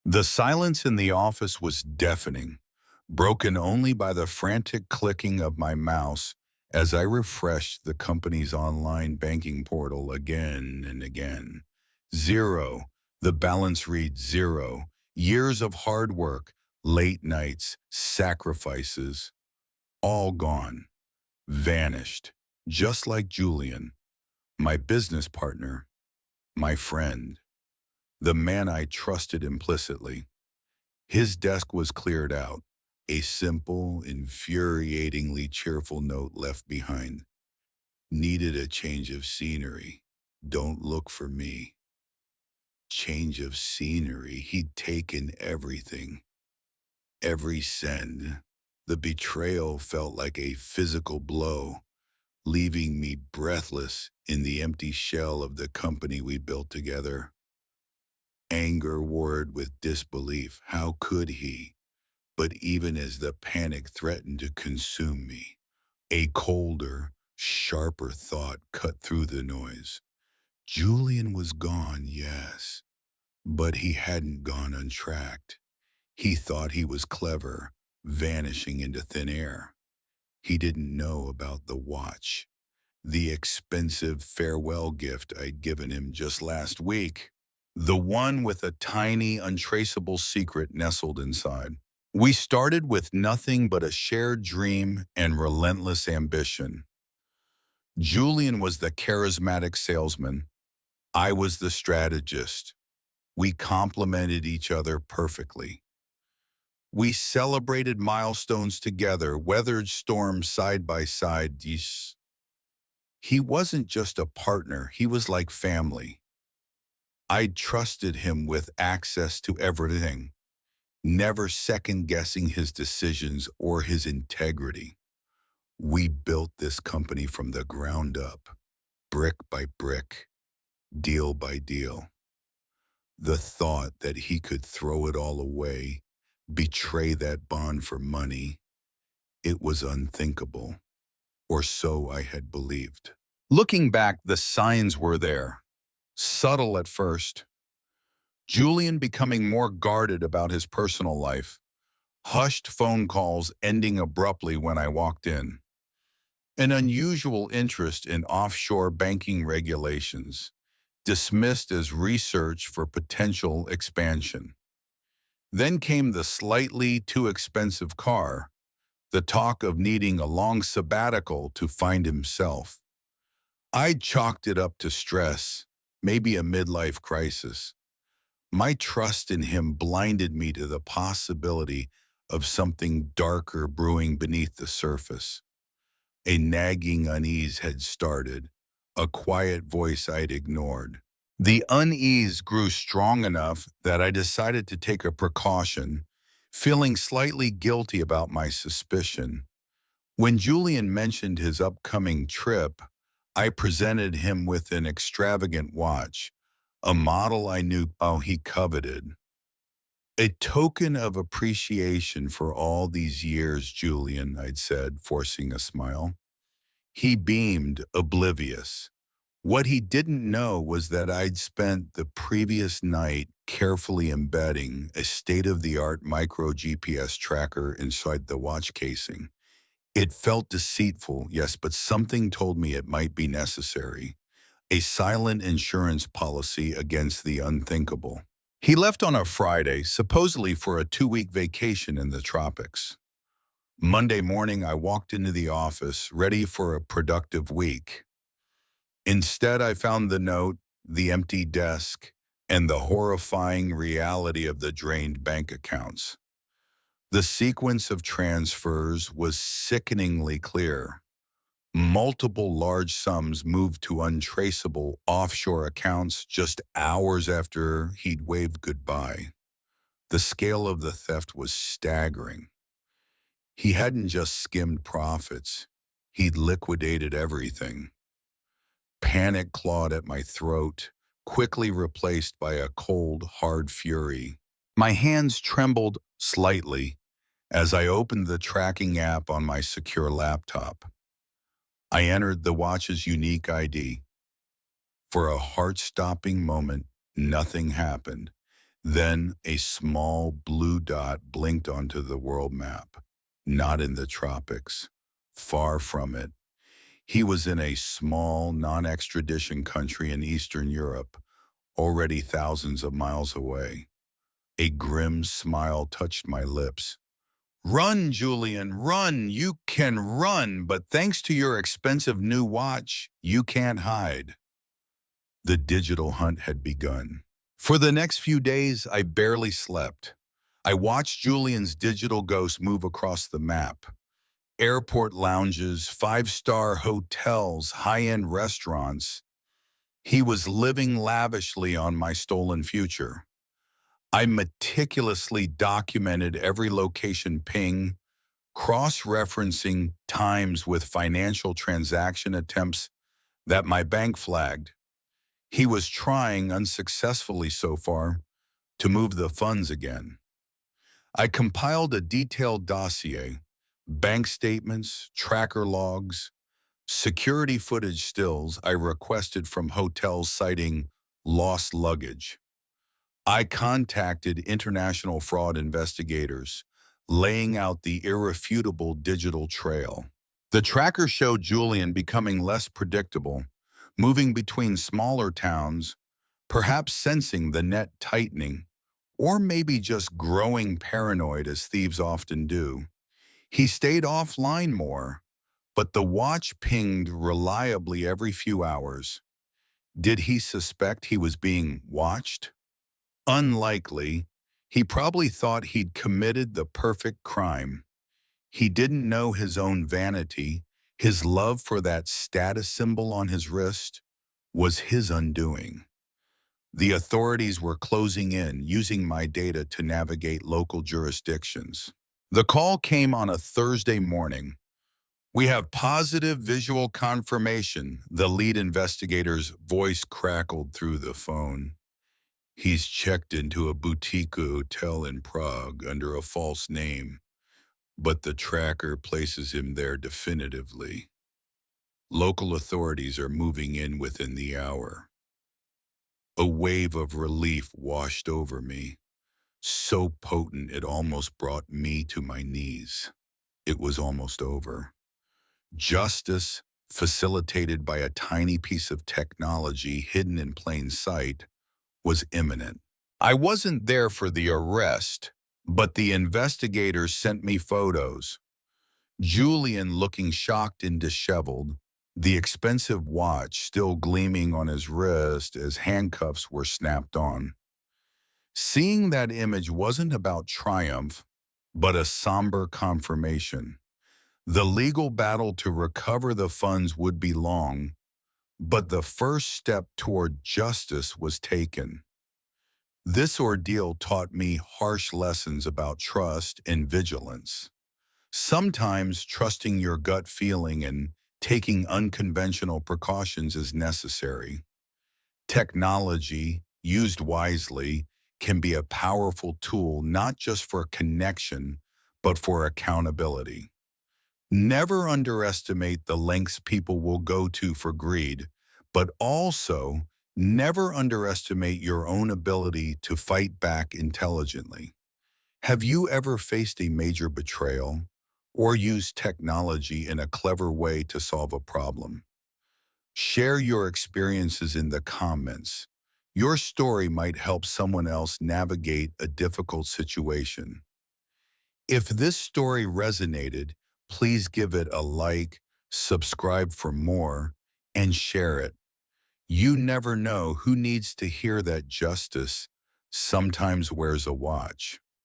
The silence in the office was deafening, broken only by the frantic clicking of my mouse as I refreshed the company's online banking portal again and again. Zero. The balance reads zero. Years of hard work, late nights, sacrifices, all gone, vanished, just like Julian, my business partner, my friend, the man I trusted implicitly. His desk was cleared out, a simple, infuriatingly cheerful note left behind. Needed a change of scenery. Don't look for me. Change of scenery. He'd taken everything, every cent. The betrayal felt like a physical blow, leaving me breathless in the empty shell of the company we built together. Anger warred with disbelief. How could he? But even as the panic threatened to consume me, a colder, sharper thought cut through the noise. Julian was gone, yes, but he hadn't gone untracked. He thought he was clever, vanishing into thin air. He didn't know about the watch, the expensive farewell gift I'd given him just last week. The one with a tiny, untraceable secret nestled inside. We started with nothing but a shared dream and relentless ambition. Julian was the charismatic salesman. I was the strategist. We complemented each other perfectly. We celebrated milestones together, weathered storms side by side. He wasn't just a partner, he was like family. I trusted him with access to everything, never second-guessing his decisions or his integrity. We built this company from the ground up, brick by brick, deal by deal. The thought that he could throw it all away, betray that bond for money, it was unthinkable, or so I had believed. Looking back, the signs were there, subtle at first. Julian becoming more guarded about his personal life, hushed phone calls ending abruptly when I walked in, an unusual interest in offshore banking regulations, dismissed as research for potential expansion. Then came the slightly too expensive car, the talk of needing a long sabbatical to find himself. I'd chalked it up to stress, maybe a midlife crisis. My trust in him blinded me to the possibility of something darker brewing beneath the surface. A nagging unease had started, a quiet voice I'd ignored. The unease grew strong enough that I decided to take a precaution, feeling slightly guilty about my suspicion. When Julian mentioned his upcoming trip, I presented him with an extravagant watch, a model I knew he coveted. A token of appreciation for all these years, Julian, I'd said, forcing a smile. He beamed, oblivious. What he didn't know was that I'd spent the previous night carefully embedding a state-of-the-art micro GPS tracker inside the watch casing. It felt deceitful, yes, but something told me it might be necessary. A silent insurance policy against the unthinkable. He left on a Friday, supposedly for a 2-week vacation in the tropics. Monday morning, I walked into the office, ready for a productive week. Instead, I found the note, the empty desk, and the horrifying reality of the drained bank accounts. The sequence of transfers was sickeningly clear. Multiple large sums moved to untraceable offshore accounts just hours after he'd waved goodbye. The scale of the theft was staggering. He hadn't just skimmed profits, he'd liquidated everything. Panic clawed at my throat, quickly replaced by a cold, hard fury. My hands trembled slightly as I opened the tracking app on my secure laptop. I entered the watch's unique ID. For a heart-stopping moment, nothing happened. Then a small blue dot blinked onto the world map. Not in the tropics. Far from it. He was in a small, non-extradition country in Eastern Europe, already thousands of miles away. A grim smile touched my lips. Run, Julian, run! You can run, but thanks to your expensive new watch, you can't hide. The digital hunt had begun. For the next few days, I barely slept. I watched Julian's digital ghost move across the map. Airport lounges, five-star hotels, high-end restaurants. He was living lavishly on my stolen future. I meticulously documented every location ping, cross-referencing times with financial transaction attempts that my bank flagged. He was trying, unsuccessfully so far, to move the funds again. I compiled a detailed dossier, bank statements, tracker logs, security footage stills I requested from hotels citing lost luggage. I contacted international fraud investigators, laying out the irrefutable digital trail. The tracker showed Julian becoming less predictable, moving between smaller towns, perhaps sensing the net tightening, or maybe just growing paranoid as thieves often do. He stayed offline more, but the watch pinged reliably every few hours. Did he suspect he was being watched? Unlikely. He probably thought he'd committed the perfect crime. He didn't know his own vanity, his love for that status symbol on his wrist, was his undoing. The authorities were closing in, using my data to navigate local jurisdictions. The call came on a Thursday morning. We have positive visual confirmation, the lead investigator's voice crackled through the phone. He's checked into a boutique hotel in Prague under a false name, but the tracker places him there definitively. Local authorities are moving in within the hour. A wave of relief washed over me, so potent it almost brought me to my knees. It was almost over. Justice, facilitated by a tiny piece of technology hidden in plain sight, was imminent. I wasn't there for the arrest, but the investigators sent me photos. Julian looking shocked and disheveled, the expensive watch still gleaming on his wrist as handcuffs were snapped on. Seeing that image wasn't about triumph, but a somber confirmation. The legal battle to recover the funds would be long, but the first step toward justice was taken. This ordeal taught me harsh lessons about trust and vigilance. Sometimes trusting your gut feeling and taking unconventional precautions is necessary. Technology, used wisely, can be a powerful tool not just for connection, but for accountability. Never underestimate the lengths people will go to for greed, but also never underestimate your own ability to fight back intelligently. Have you ever faced a major betrayal or used technology in a clever way to solve a problem? Share your experiences in the comments. Your story might help someone else navigate a difficult situation. If this story resonated, please give it a like, subscribe for more, and share it. You never know who needs to hear that justice sometimes wears a watch.